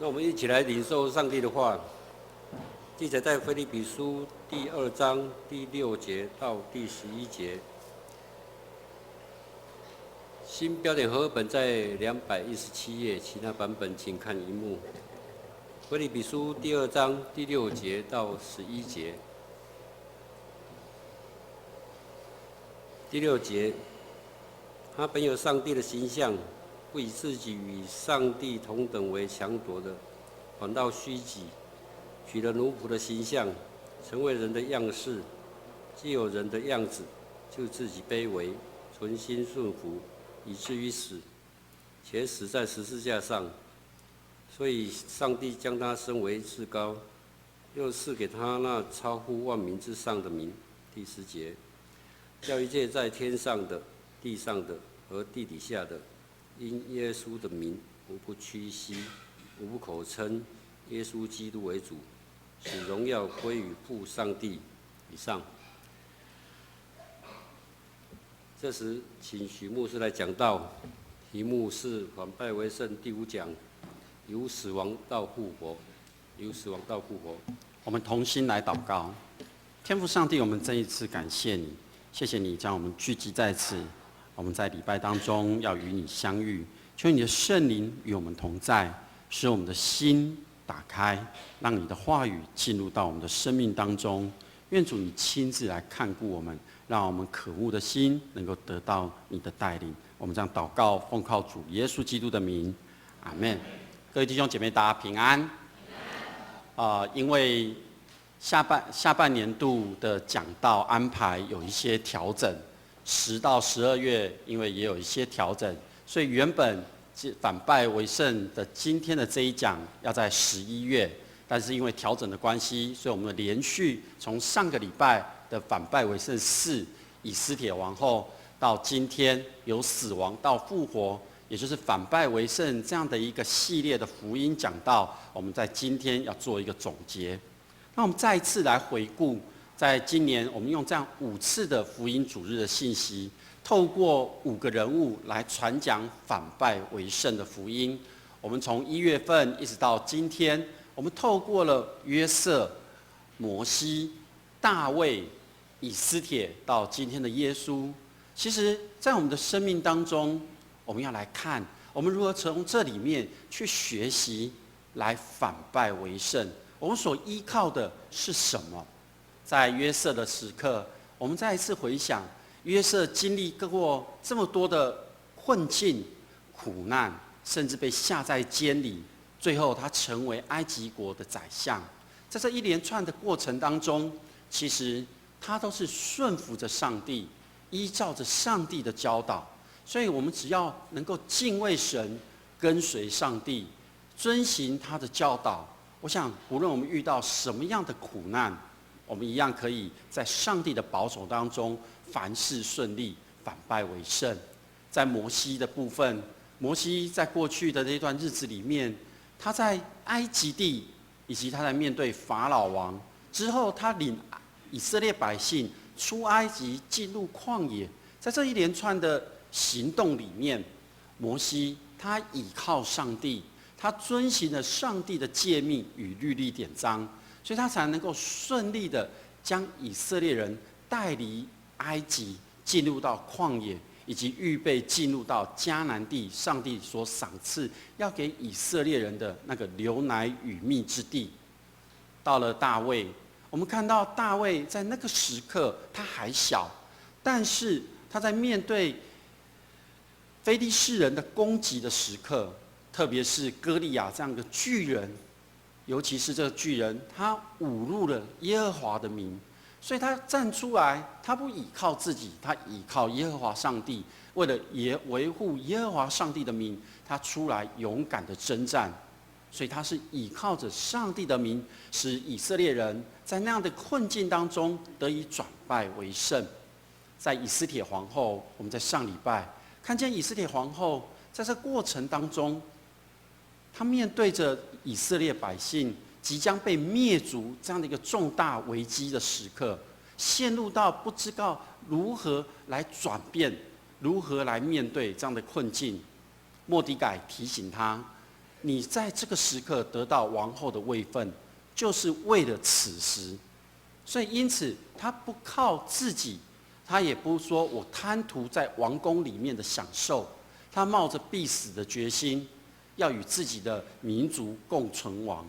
那我们一起来领受上帝的话，记载在腓立比书第2章第6节到第11节。新标点和合本在217页，其他版本请看荧幕。腓立比书第2章第6节到11节。第6节，他本有上帝的形象，不以自己与上帝同等为强夺的，反倒虚己，取了奴仆的形象，成为人的样式。既有人的样子，就自己卑微，存心顺服，以至于死，且死在十字架上。所以上帝将他升为至高，又赐给他那超乎万民之上的名。第10节，叫一切在天上的、地上的和地底下的，因耶稣的名，无不屈膝，无不口称耶稣基督为主，使荣耀归于父上帝。以上。这时，请许牧师来讲道，题目是“反败为胜”第5讲，由死亡到复活。由死亡到复活。我们同心来祷告。天父上帝，我们这一次感谢你，谢谢你将我们聚集在此。我们在礼拜当中要与你相遇，求你的圣灵与我们同在，使我们的心打开，让你的话语进入到我们的生命当中。愿主你亲自来看顾我们，让我们渴慕的心能够得到你的带领。我们这样祷告，奉靠主耶稣基督的名，阿们。各位弟兄姐妹，大家平安。因为下半年度的讲道安排有一些调整，10到12月因为也有一些调整，所以原本反败为胜的今天的这一讲要在11月，但是因为调整的关系，所以我们连续从上个礼拜的反败为胜4以斯帖王后，到今天由死亡到复活，也就是反败为胜这样的一个系列的福音讲道，我们在今天要做一个总结。那我们再一次来回顾，在今年我们用这样5次的福音主日的信息，透过5个人物来传讲反败为胜的福音。我们从1月份一直到今天，我们透过了约瑟、摩西、大卫、以斯帖，到今天的耶稣。其实在我们的生命当中，我们要来看我们如何从这里面去学习来反败为胜。我们所依靠的是什么？在约瑟的时刻，我们再一次回想约瑟经历过这么多的困境、苦难，甚至被下在监里，最后他成为埃及国的宰相。在这一连串的过程当中，其实他都是顺服着上帝，依照着上帝的教导。所以我们只要能够敬畏神，跟随上帝，遵行他的教导，我想无论我们遇到什么样的苦难，我们一样可以在上帝的保守当中凡事顺利，反败为胜。在摩西的部分，摩西在过去的这段日子里面，他在埃及地以及他在面对法老王之后，他领以色列百姓出埃及进入旷野。在这一连串的行动里面，摩西他倚靠上帝，他遵行了上帝的诫命与律例典章，所以他才能够顺利的将以色列人带离埃及，进入到旷野，以及预备进入到迦南地，上帝所赏赐要给以色列人的那个流奶与蜜之地。到了大卫，我们看到大卫在那个时刻他还小，但是他在面对非利士人的攻击的时刻，特别是歌利亚这样的巨人，尤其是这个巨人，他侮辱了耶和华的名，所以他站出来，他不倚靠自己，他倚靠耶和华上帝，为了维护耶和华上帝的名，他出来勇敢的征战。所以他是倚靠着上帝的名，使以色列人在那样的困境当中得以转败为胜。在以斯帖皇后，我们在上礼拜看见以斯帖皇后在这过程当中，她面对着以色列百姓即将被灭族这样的一个重大危机的时刻，陷入到不知道如何来转变，如何来面对这样的困境。末底改提醒她，你在这个时刻得到王后的位分，就是为了此时。所以因此，他不靠自己，他也不说我贪图在王宫里面的享受，他冒着必死的决心，要与自己的民族共存亡。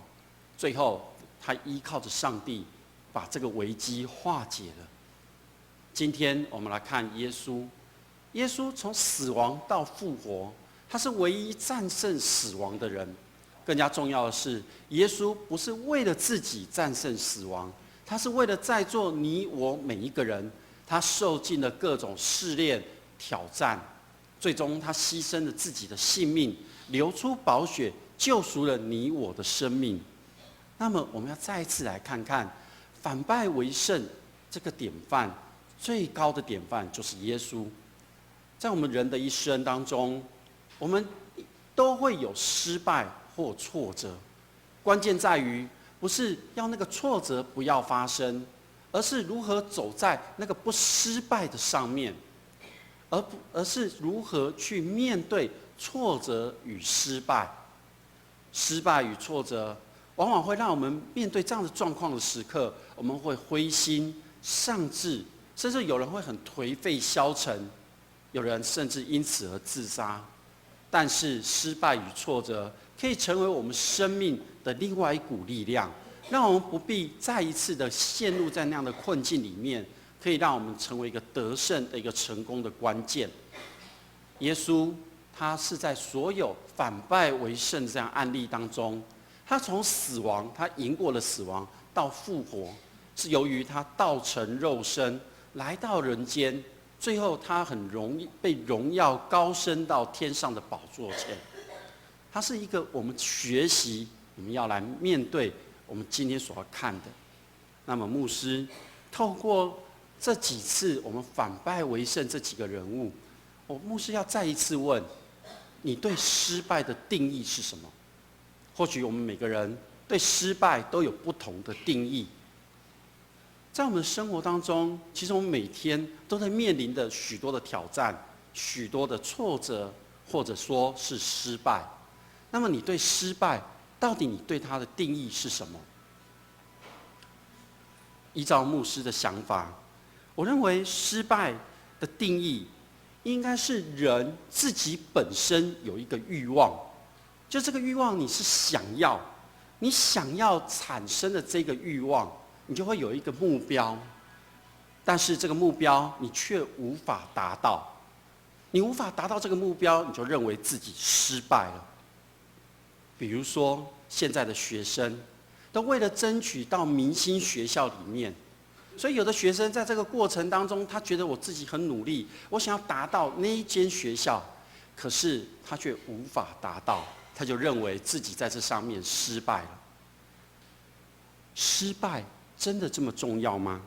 最后，他依靠着上帝，把这个危机化解了。今天我们来看耶稣，耶稣从死亡到复活，他是唯一战胜死亡的人。更加重要的是，耶稣不是为了自己战胜死亡，他是为了在座你我每一个人，他受尽了各种试炼、挑战，最终他牺牲了自己的性命，流出宝血，救赎了你我的生命。那么，我们要再一次来看看反败为胜这个典范，最高的典范就是耶稣。在我们人的一生当中，我们都会有失败或挫折，关键在于不是要那个挫折不要发生，而是如何走在那个不失败的上面，而是如何去面对挫折与失败。失败与挫折往往会让我们面对这样的状况的时刻，我们会灰心丧志，甚至有人会很颓废消沉，有人甚至因此而自杀。但是失败与挫折可以成为我们生命的另外一股力量，让我们不必再一次的陷入在那样的困境里面，可以让我们成为一个得胜的一个成功的关键。耶稣他是在所有反败为胜的这样案例当中，他从死亡，他赢过了死亡，到复活，是由于他道成肉身来到人间，最后他很容易被荣耀高升到天上的宝座前。它是一个我们学习，我们要来面对我们今天所要看的。那么牧师透过这几次我们反败为胜这几个人物，牧师要再一次问：你对失败的定义是什么？或许我们每个人对失败都有不同的定义。在我们的生活当中，其实我们每天都在面临的许多的挑战、许多的挫折，或者说是失败。那么你对失败，到底你对它的定义是什么？依照牧师的想法，我认为失败的定义应该是人自己本身有一个欲望，就这个欲望你是你想要产生的这个欲望，你就会有一个目标，但是这个目标你却无法达到，你无法达到这个目标，你就认为自己失败了。比如说，现在的学生都为了争取到明星学校里面，所以有的学生在这个过程当中，他觉得我自己很努力，我想要达到那一间学校，可是他却无法达到，他就认为自己在这上面失败了。失败真的这么重要吗？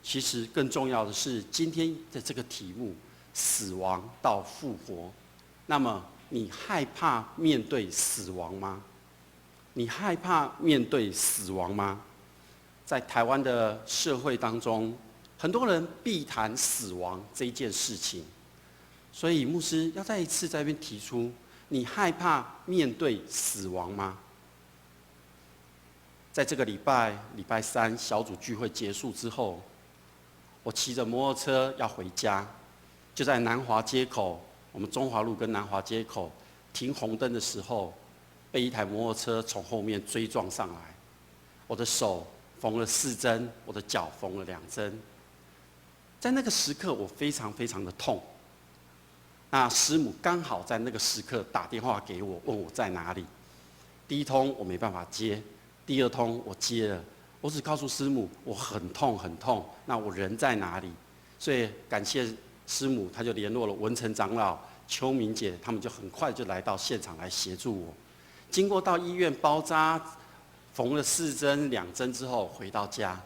其实更重要的是今天的这个题目：死亡到复活。那么你害怕面对死亡吗？你害怕面对死亡吗？在台湾的社会当中，很多人避谈死亡这一件事情，所以牧师要再一次在这边提出：你害怕面对死亡吗？在这个礼拜三小组聚会结束之后，我骑着摩托车要回家，就在南华街口，我们中华路跟南华街口停红灯的时候，被一台摩托车从后面追撞上来，我的手缝了4针，我的脚缝了2针。在那个时刻，我非常非常的痛。那师母刚好在那个时刻打电话给我，问我在哪里。第一通我没办法接，第2通我接了，我只告诉师母我很痛很痛，那我人在哪里？所以感谢师母，她就联络了文成长老、邱明姐，他们就很快就来到现场来协助我。经过到医院包扎，缝了4针2针之后，回到家，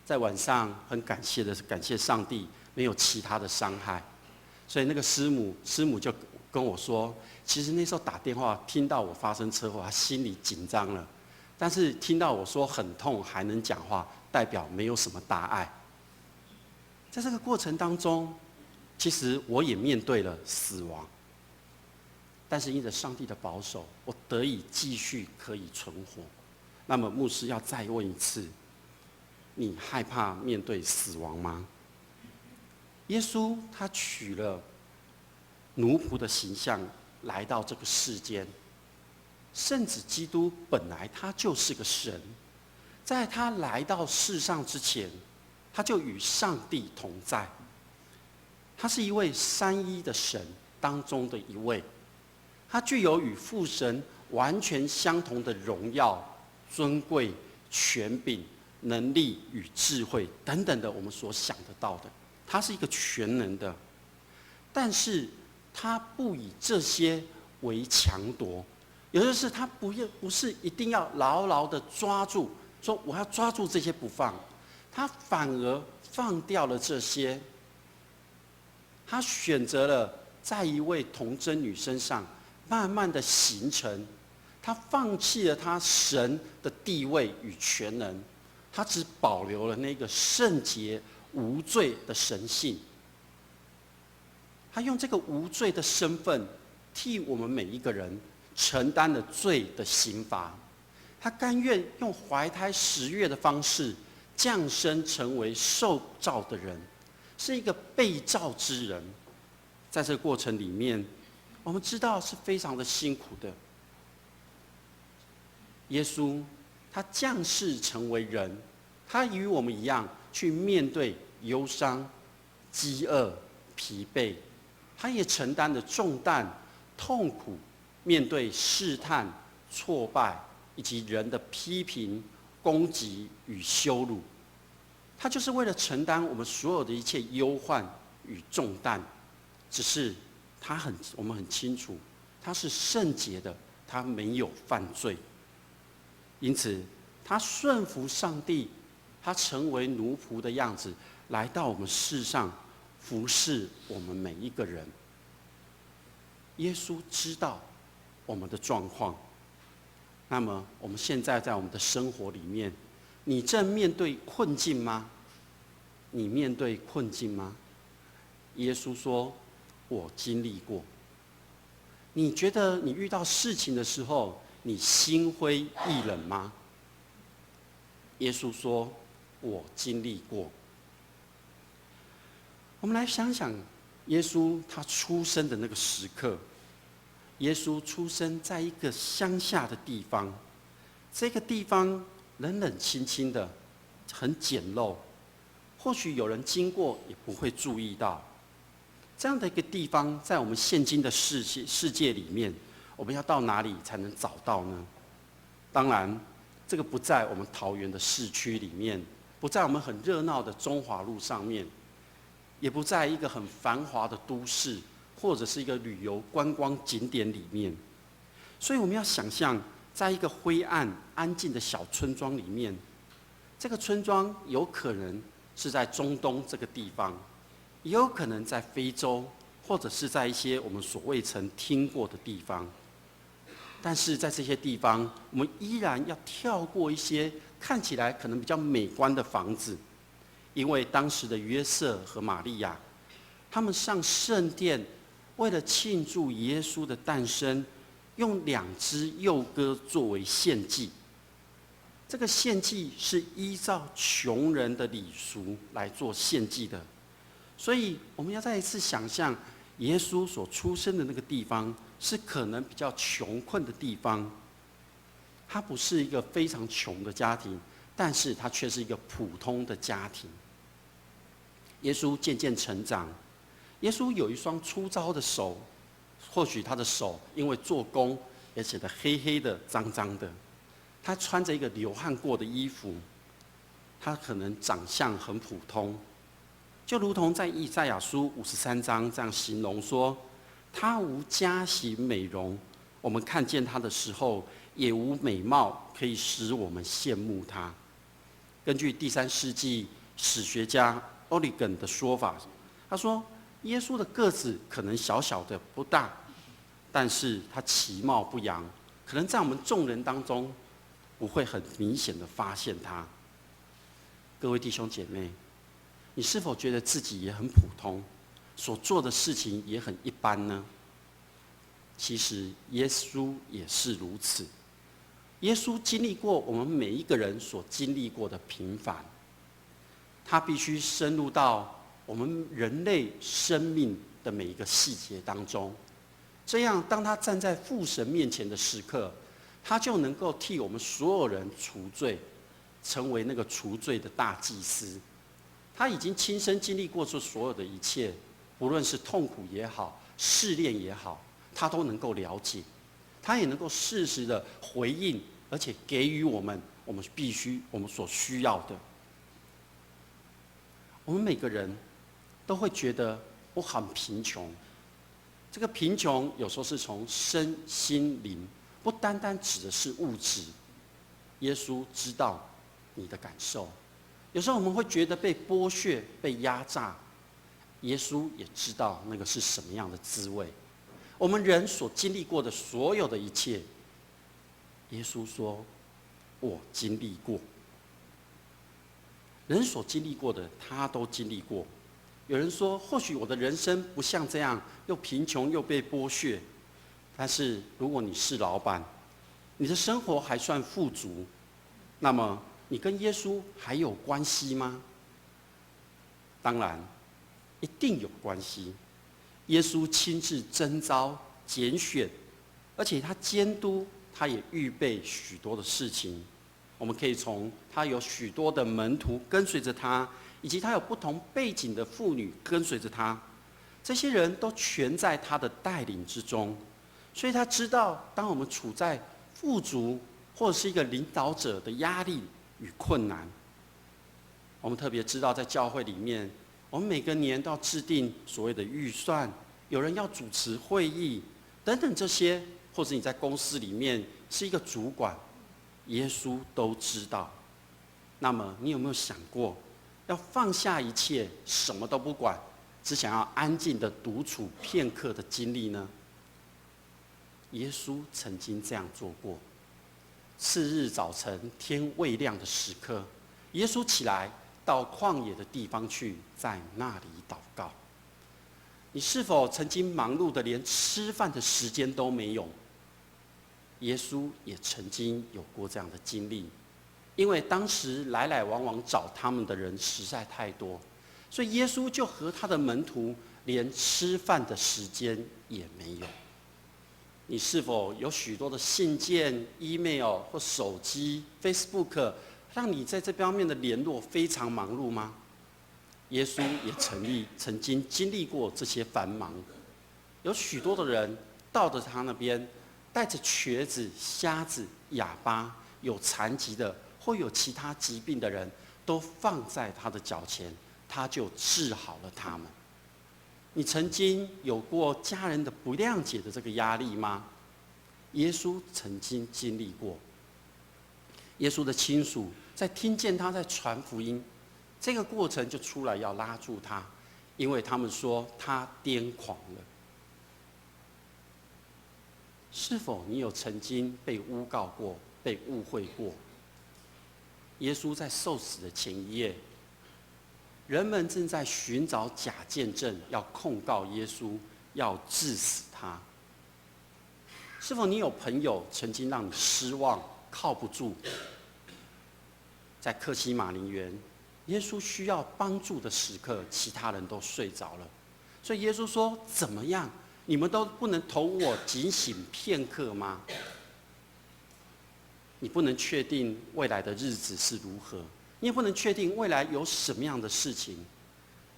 在晚上很感谢上帝，没有其他的伤害。所以那个师母就跟我说，其实那时候打电话听到我发生车祸，她心里紧张了，但是听到我说很痛还能讲话，代表没有什么大碍。在这个过程当中，其实我也面对了死亡。但是因着上帝的保守，我得以继续可以存活。那么牧师要再问一次，你害怕面对死亡吗？耶稣他取了奴仆的形象来到这个世间，圣子基督本来他就是个神，在他来到世上之前，他就与上帝同在。他是一位三一的神当中的一位，他具有与父神完全相同的荣耀、尊贵、权柄、能力与智慧等等的，我们所想得到的。他是一个全能的，但是他不以这些为强夺，也就是他不是一定要牢牢的抓住，说我要抓住这些不放，他反而放掉了这些。他选择了在一位童贞女身上慢慢的形成，他放弃了他神的地位与全能，他只保留了那个圣洁无罪的神性。他用这个无罪的身份替我们每一个人承担了罪的刑罚，他甘愿用怀胎十月的方式降生成为受造的人，是一个被造之人。在这个过程里面，我们知道是非常的辛苦的。耶稣他降世成为人，他与我们一样去面对忧伤、饥饿、疲惫，他也承担了重担、痛苦，面对试探、挫败以及人的批评、攻击与羞辱。他就是为了承担我们所有的一切忧患与重担。只是我们很清楚，他是圣洁的，他没有犯罪。因此，他顺服上帝，他成为奴仆的样子，来到我们世上，服侍我们每一个人。耶稣知道我们的状况，那么我们现在在我们的生活里面，你正面对困境吗？你面对困境吗？耶稣说，我经历过。你觉得你遇到事情的时候，你心灰意冷吗？耶稣说，我经历过。我们来想想，耶稣他出生的那个时刻。耶稣出生在一个乡下的地方，这个地方冷冷清清的，很简陋，或许有人经过也不会注意到。这样的一个地方，在我们现今的世界里面，我们要到哪里才能找到呢？当然，这个不在我们桃园的市区里面，不在我们很热闹的中华路上面，也不在一个很繁华的都市，或者是一个旅游观光景点里面。所以我们要想象，在一个灰暗安静的小村庄里面，这个村庄有可能是在中东这个地方，也有可能在非洲，或者是在一些我们所未曾听过的地方。但是在这些地方，我们依然要跳过一些看起来可能比较美观的房子，因为当时的约瑟和玛利亚，他们上圣殿，为了庆祝耶稣的诞生，用2只幼鸽作为献祭。这个献祭是依照穷人的礼俗来做献祭的。所以我们要再一次想象，耶稣所出生的那个地方是可能比较穷困的地方。他不是一个非常穷的家庭，但是他却是一个普通的家庭。耶稣渐渐成长，耶稣有一双粗糙的手，或许他的手因为做工也显得黑黑的、脏脏的。他穿着一个流汗过的衣服，他可能长相很普通。就如同在以赛亚书53章这样形容说，他无佳形美容，我们看见他的时候，也无美貌可以使我们羡慕他。根据第3世纪史学家 Origen 的说法，他说耶稣的个子可能小小的不大，但是他其貌不扬，可能在我们众人当中不会很明显的发现他。各位弟兄姐妹，你是否觉得自己也很普通，所做的事情也很一般呢？其实耶稣也是如此。耶稣经历过我们每一个人所经历过的平凡，他必须深入到我们人类生命的每一个细节当中，这样当他站在父神面前的时刻，他就能够替我们所有人除罪，成为那个除罪的大祭司。他已经亲身经历过这所有的一切，不论是痛苦也好，试炼也好，他都能够了解，他也能够适时的回应，而且给予我们我们所需要的。我们每个人都会觉得我很贫穷，这个贫穷有时候是从身心灵，不单单指的是物质。耶稣知道你的感受，有时候我们会觉得被剥削、被压榨，耶稣也知道那个是什么样的滋味。我们人所经历过的所有的一切，耶稣说：“我经历过。”人所经历过的，他都经历过。有人说，或许我的人生不像这样，又贫穷又被剥削。但是，如果你是老板，你的生活还算富足，那么你跟耶稣还有关系吗？当然，一定有关系。耶稣亲自征召、拣选，而且他监督，他也预备许多的事情。我们可以从他有许多的门徒跟随着他，以及他有不同背景的妇女跟随着他，这些人都全在他的带领之中。所以他知道，当我们处在富足或者是一个领导者的压力与困难，我们特别知道在教会里面，我们每个年都要制定所谓的预算，有人要主持会议等等这些，或者你在公司里面是一个主管，耶稣都知道。那么你有没有想过，要放下一切，什么都不管，只想要安静的独处片刻的经历呢？耶稣曾经这样做过。次日早晨天未亮的时刻，耶稣起来到旷野的地方去，在那里祷告。你是否曾经忙碌的连吃饭的时间都没有？耶稣也曾经有过这样的经历，因为当时来来往往找他们的人实在太多，所以耶稣就和他的门徒连吃饭的时间也没有。你是否有许多的信件、email 或手机、Facebook， 让你在这方面的联络非常忙碌吗？耶稣也曾经经历过这些繁忙，有许多的人到了他那边，带着瘸子、瞎子、哑巴、有残疾的或有其他疾病的人，都放在他的脚前，他就治好了他们。你曾经有过家人的不谅解的这个压力吗？耶稣曾经经历过。耶稣的亲属在听见他在传福音，这个过程就出来要拉住他，因为他们说他癫狂了。是否你有曾经被诬告过、被误会过？耶稣在受死的前一夜，人们正在寻找假见证，要控告耶稣，要治死他。是否你有朋友曾经让你失望、靠不住？在客西马尼园，耶稣需要帮助的时刻，其他人都睡着了，所以耶稣说：“怎么样？你们都不能同我警醒片刻吗？”你不能确定未来的日子是如何，你也不能确定未来有什么样的事情。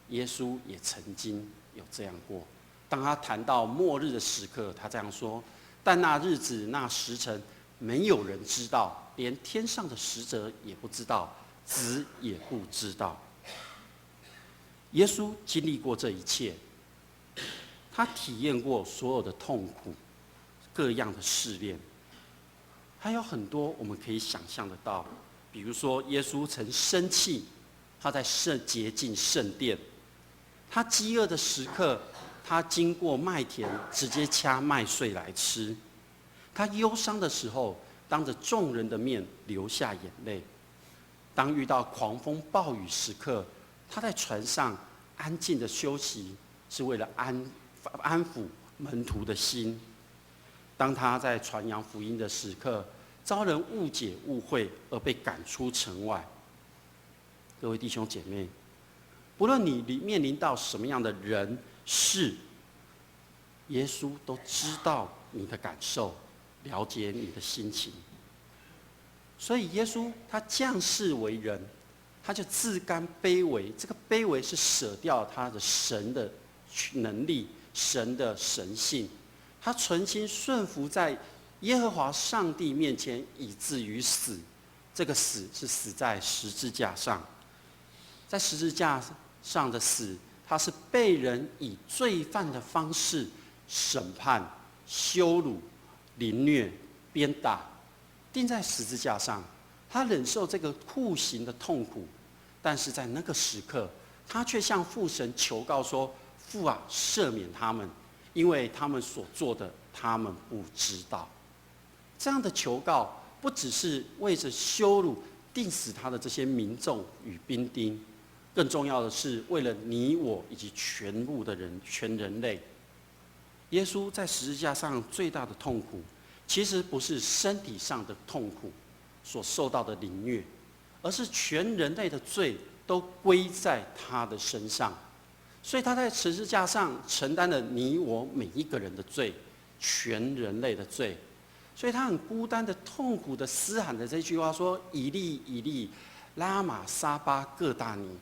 耶稣也曾经有这样过。当他谈到末日的时刻，他这样说：“但那日子、那时辰，没有人知道，连天上的使者也不知道，子也不知道。”耶稣经历过这一切，他体验过所有的痛苦，各样的试炼。还有很多我们可以想象得到，比如说耶稣曾生气，他在洁净圣殿；他饥饿的时刻，他经过麦田直接掐麦穗来吃；他忧伤的时候，当着众人的面流下眼泪；当遇到狂风暴雨时刻，他在船上安静的休息，是为了安抚门徒的心。当他在传扬福音的时刻，遭人误解误会而被赶出城外。各位弟兄姐妹，不论你面临到什么样的人事，耶稣都知道你的感受，了解你的心情。所以耶稣他降世为人，他就自甘卑微。这个卑微是舍掉他的神的能力、神的神性，他存心顺服在耶和华上帝面前，以至于死。这个死是死在十字架上，在十字架上的死，他是被人以罪犯的方式审判、羞辱、凌虐、鞭打，钉在十字架上。他忍受这个酷刑的痛苦，但是在那个时刻，他却向父神求告说：“父啊，赦免他们，因为他们所做的，他们不知道。”这样的求告，不只是为着羞辱、钉死他的这些民众与兵丁，更重要的是为了你我以及全部的人、全人类。耶稣在十字架上最大的痛苦，其实不是身体上的痛苦所受到的凌虐，而是全人类的罪都归在他的身上。所以他在十字架上承担了你我每一个人的罪，全人类的罪。所以他很孤单的、痛苦的嘶喊的这句话说：“以利以利，拉玛撒巴各大尼。”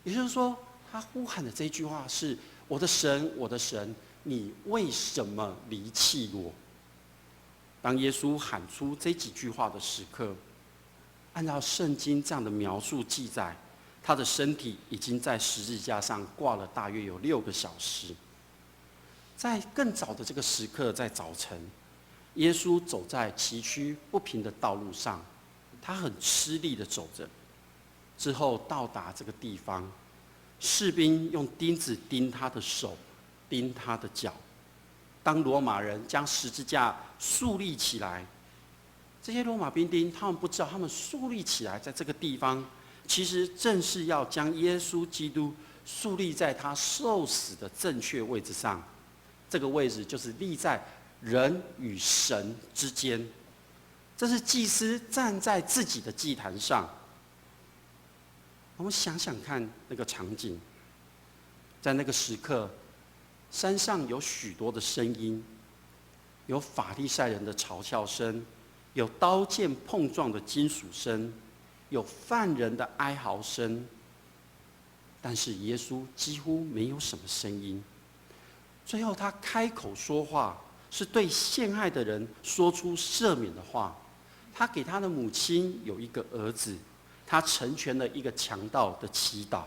也就是说，他呼喊的这句话是：“我的神，我的神，你为什么离弃我？”当耶稣喊出这几句话的时刻，按照圣经这样的描述记载，他的身体已经在十字架上挂了大约有6个小时。在更早的这个时刻，在早晨，耶稣走在崎岖不平的道路上，他很吃力的走着。之后到达这个地方，士兵用钉子钉他的手，钉他的脚。当罗马人将十字架竖立起来，这些罗马兵丁他们不知道，他们竖立起来在这个地方，其实正是要将耶稣基督树立在他受死的正确位置上。这个位置就是立在人与神之间，这是祭司站在自己的祭坛上。我们想想看那个场景，在那个时刻，山上有许多的声音，有法利赛人的嘲笑声，有刀剑碰撞的金属声，有犯人的哀嚎声。但是耶稣几乎没有什么声音。最后他开口说话，是对陷害的人说出赦免的话。他给他的母亲有一个儿子，他成全了一个强盗的祈祷，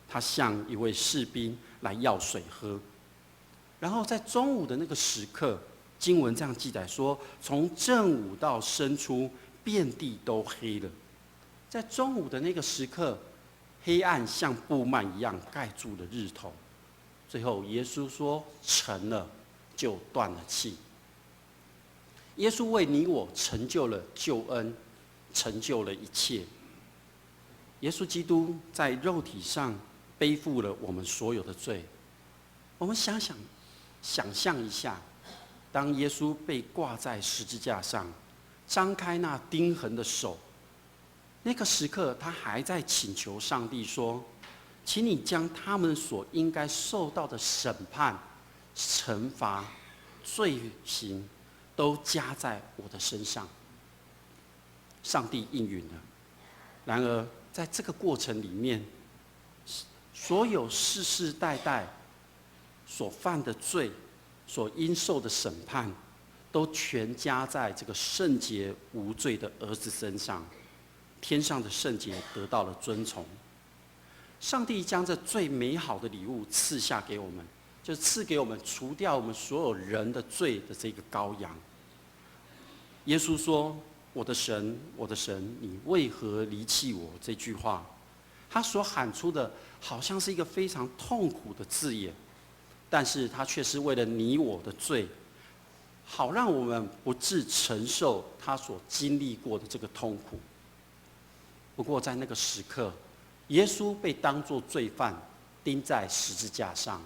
他向一位士兵来要水喝。然后在中午的那个时刻，经文这样记载说，从正午到申初，遍地都黑了。在中午的那个时刻，黑暗像布幔一样盖住了日头。最后耶稣说成了，就断了气。耶稣为你我成就了救恩，成就了一切。耶稣基督在肉体上背负了我们所有的罪。我们想象一下，当耶稣被挂在十字架上，张开那钉痕的手，那个时刻他还在请求上帝说，请你将他们所应该受到的审判、惩罚、罪行都加在我的身上。上帝应允了。然而在这个过程里面，所有世世代代所犯的罪、所应受的审判，都全加在这个圣洁无罪的儿子身上。天上的圣洁得到了尊崇。上帝将这最美好的礼物赐下给我们，就是赐给我们除掉我们所有人的罪的这个羔羊。耶稣说：“我的神，我的神，你为何离弃我？”这句话，他所喊出的好像是一个非常痛苦的字眼，但是他却是为了你我的罪，好让我们不致承受他所经历过的这个痛苦。不过在那个时刻，耶稣被当作罪犯钉在十字架上。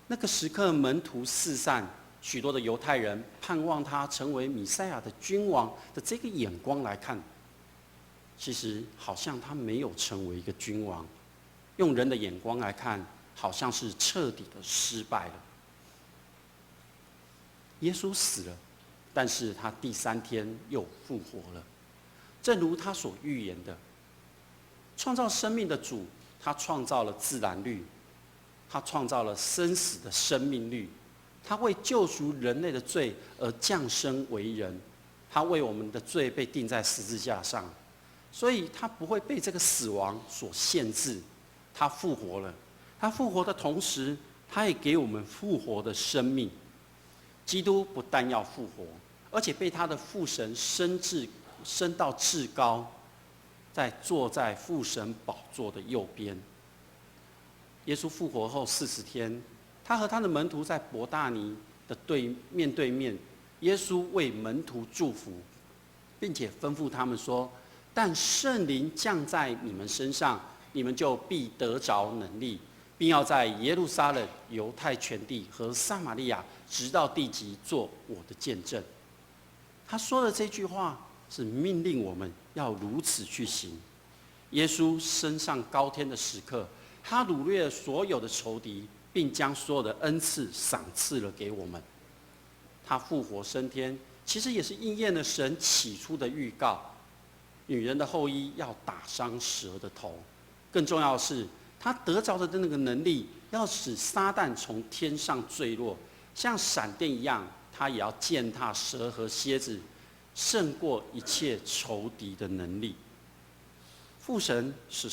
那个时刻，门徒四散，许多的犹太人盼望他成为弥赛亚的君王的这个眼光来看，其实好像他没有成为一个君王。用人的眼光来看，好像是彻底的失败了。耶稣死了，但是他第3天又复活了，正如他所预言的。创造生命的主，他创造了自然律，他创造了生死的生命律，他为救赎人类的罪而降生为人，他为我们的罪被钉在十字架上，所以他不会被这个死亡所限制。他复活了，他复活的同时，他也给我们复活的生命。基督不但要复活，而且被他的父神升到至高，坐在父神宝座的右边。耶稣复活后40天，他和他的门徒在伯大尼的面对面，耶稣为门徒祝福，并且吩咐他们说：但圣灵降在你们身上，你们就必得着能力，并要在耶路撒冷、犹太全地和撒玛利亚，直到地极，做我的见证。他说的这句话是命令我们要如此去行。耶稣升上高天的时刻，他掳掠了所有的仇敌，并将所有的恩赐赏赐了给我们。他复活升天，其实也是应验了神起初的预告：女人的后裔要打伤蛇的头。更重要的是，他得着的那个能力，要使撒旦从天上坠落，像闪电一样，他也要践踏蛇和蝎子，胜过一切仇敌的能力。父神使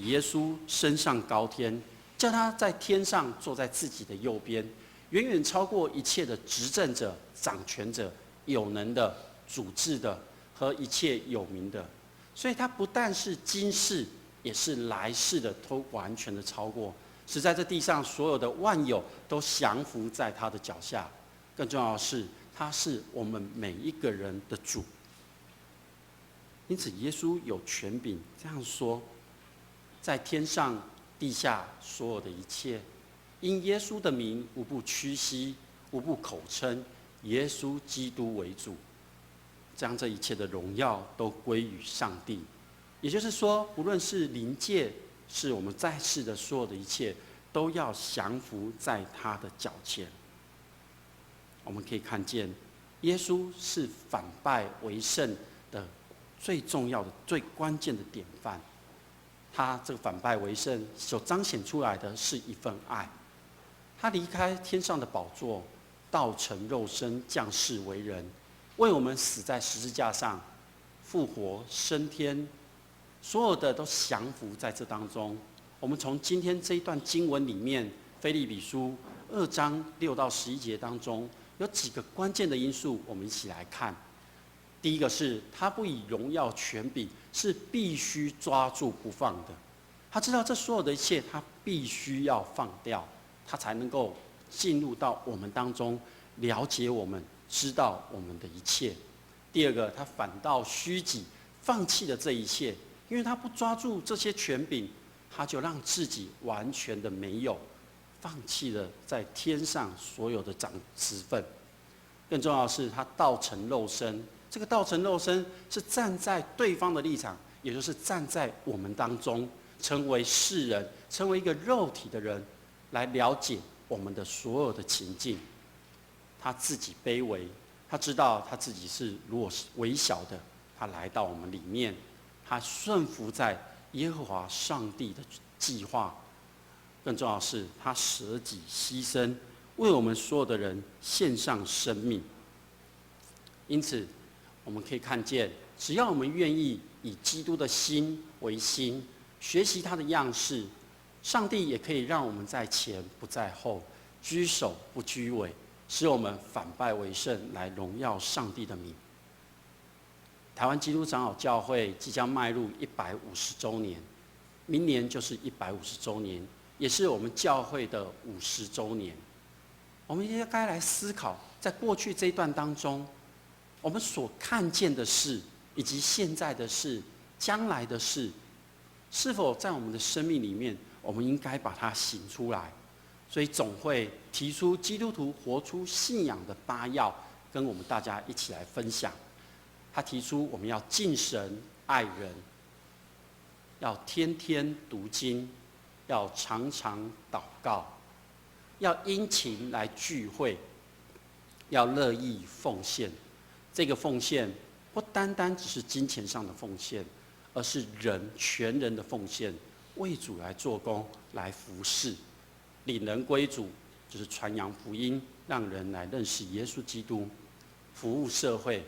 耶稣升上高天，叫他在天上坐在自己的右边，远远超过一切的执政者、掌权者、有能的、主治的和一切有名的。所以他不但是今世，也是来世的，都完全的超过，使在这地上所有的万有都降服在他的脚下。更重要的是，他是我们每一个人的主。因此，耶稣有权柄这样说：在天上、地下所有的一切，因耶稣的名，无不屈膝，无不口称耶稣基督为主，将这一切的荣耀都归于上帝。也就是说，无论是灵界，是我们在世的所有的一切，都要降服在他的脚前。我们可以看见，耶稣是反败为胜的最重要的、最关键的典范。他这个反败为胜所彰显出来的是一份爱。他离开天上的宝座，道成肉身，降世为人，为我们死在十字架上，复活升天，所有的都降服在这当中。我们从今天这一段经文里面，腓立比书2章6到11节当中，有几个关键的因素，我们一起来看。第一个是，他不以荣耀权柄，是必须抓住不放的。他知道这所有的一切，他必须要放掉，他才能够进入到我们当中，了解我们，知道我们的一切。第二个，他反倒虚己，放弃了这一切，因为他不抓住这些权柄，他就让自己完全的没有，放弃了在天上所有的职分。更重要的是，他道成肉身。这个道成肉身是站在对方的立场，也就是站在我们当中，成为世人，成为一个肉体的人，来了解我们的所有的情境。他自己卑微，他知道他自己是微小的，他来到我们里面，他顺服在耶和华上帝的计划。更重要的是，他舍己牺牲，为我们所有的人献上生命。因此，我们可以看见，只要我们愿意以基督的心为心，学习他的样式，上帝也可以让我们在前不在后，居首不居尾，使我们反败为胜，来荣耀上帝的名。台湾基督长老教会即将迈入150周年，明年就是150周年，也是我们教会的50周年。我们应该来思考，在过去这一段当中，我们所看见的事，以及现在的事、将来的事，是否在我们的生命里面，我们应该把它行出来？所以总会提出基督徒活出信仰的8要，跟我们大家一起来分享。他提出我们要敬神爱人，要天天读经，要常常祷告，要殷勤来聚会，要乐意奉献。这个奉献不单单只是金钱上的奉献，而是全人的奉献，为主来做工，来服侍。领人归主就是传扬福音，让人来认识耶稣基督。服务社会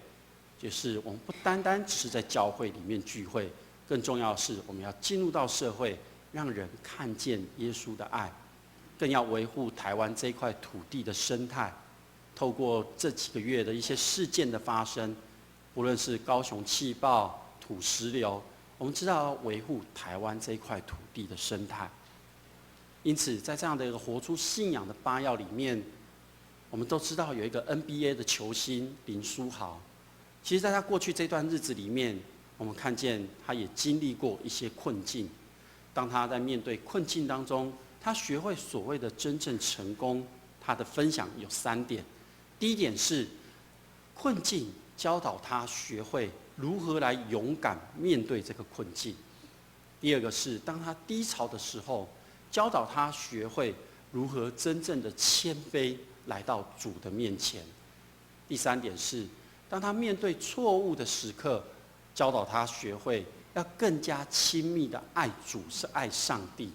就是我们不单单只是在教会里面聚会，更重要的是我们要进入到社会，让人看见耶稣的爱，更要维护台湾这块土地的生态。透过这几个月的一些事件的发生，无论是高雄气爆、土石流，我们知道要维护台湾这一块土地的生态。因此，在这样的一个活出信仰的8要里面，我们都知道有一个 NBA 的球星林书豪。其实，在他过去这段日子里面，我们看见他也经历过一些困境。当他在面对困境当中，他学会所谓的真正成功。他的分享有3点。第一点是，困境教导他学会如何来勇敢面对这个困境。第二个是，当他低潮的时候，教导他学会如何真正的谦卑来到主的面前。第3点是，当他面对错误的时刻，教导他学会要更加亲密的爱主，是爱上帝。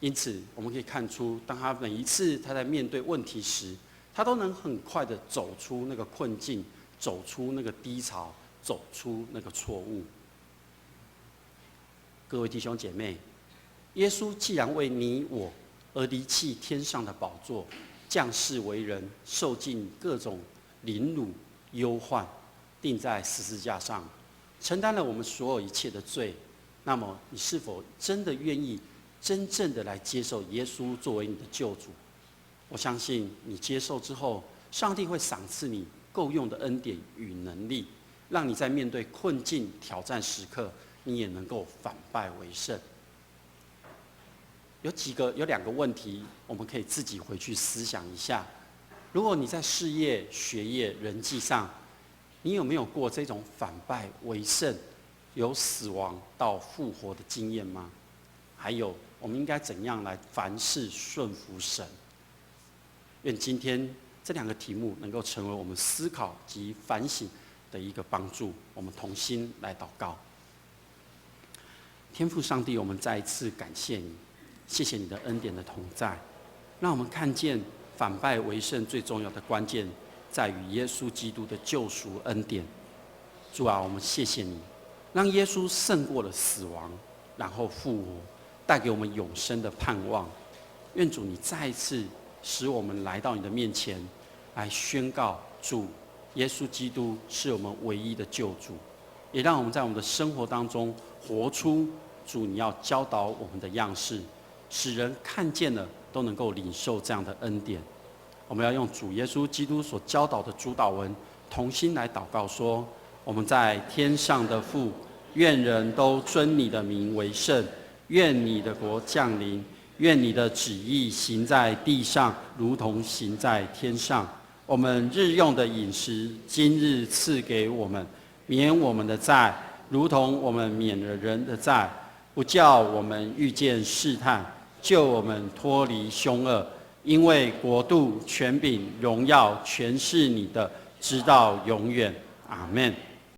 因此，我们可以看出，当他每一次他在面对问题时，他都能很快的走出那个困境，走出那个低潮，走出那个错误。各位弟兄姐妹，耶稣既然为你我而离弃天上的宝座，降世为人，受尽各种凌辱忧患，钉在十字架上，承担了我们所有一切的罪，那么你是否真的愿意真正的来接受耶稣作为你的救主？我相信你接受之后，上帝会赏赐你够用的恩典与能力，让你在面对困境挑战时刻，你也能够反败为胜。有2个问题，我们可以自己回去思想一下。如果你在事业、学业、人际上，你有没有过这种反败为胜、由死亡到复活的经验吗？还有，我们应该怎样来凡事顺服神？愿今天这2个题目能够成为我们思考及反省的一个帮助。我们同心来祷告。天父上帝，我们再一次感谢你，谢谢你的恩典的同在，让我们看见反败为胜最重要的关键在于耶稣基督的救赎恩典。主啊，我们谢谢你，让耶稣胜过了死亡，然后复活，带给我们永生的盼望。愿主你再一次使我们来到你的面前，来宣告主耶稣基督是我们唯一的救主，也让我们在我们的生活当中活出主你要教导我们的样式，使人看见了都能够领受这样的恩典。我们要用主耶稣基督所教导的主祷文同心来祷告说：我们在天上的父，愿人都尊你的名为圣，愿你的国降临，愿你的旨意行在地上，如同行在天上。我们日用的饮食，今日赐给我们，免我们的债，如同我们免了人的债，不叫我们遇见试探，救我们脱离凶恶。因为国度、权柄、荣耀，全是你的，直到永远。阿们。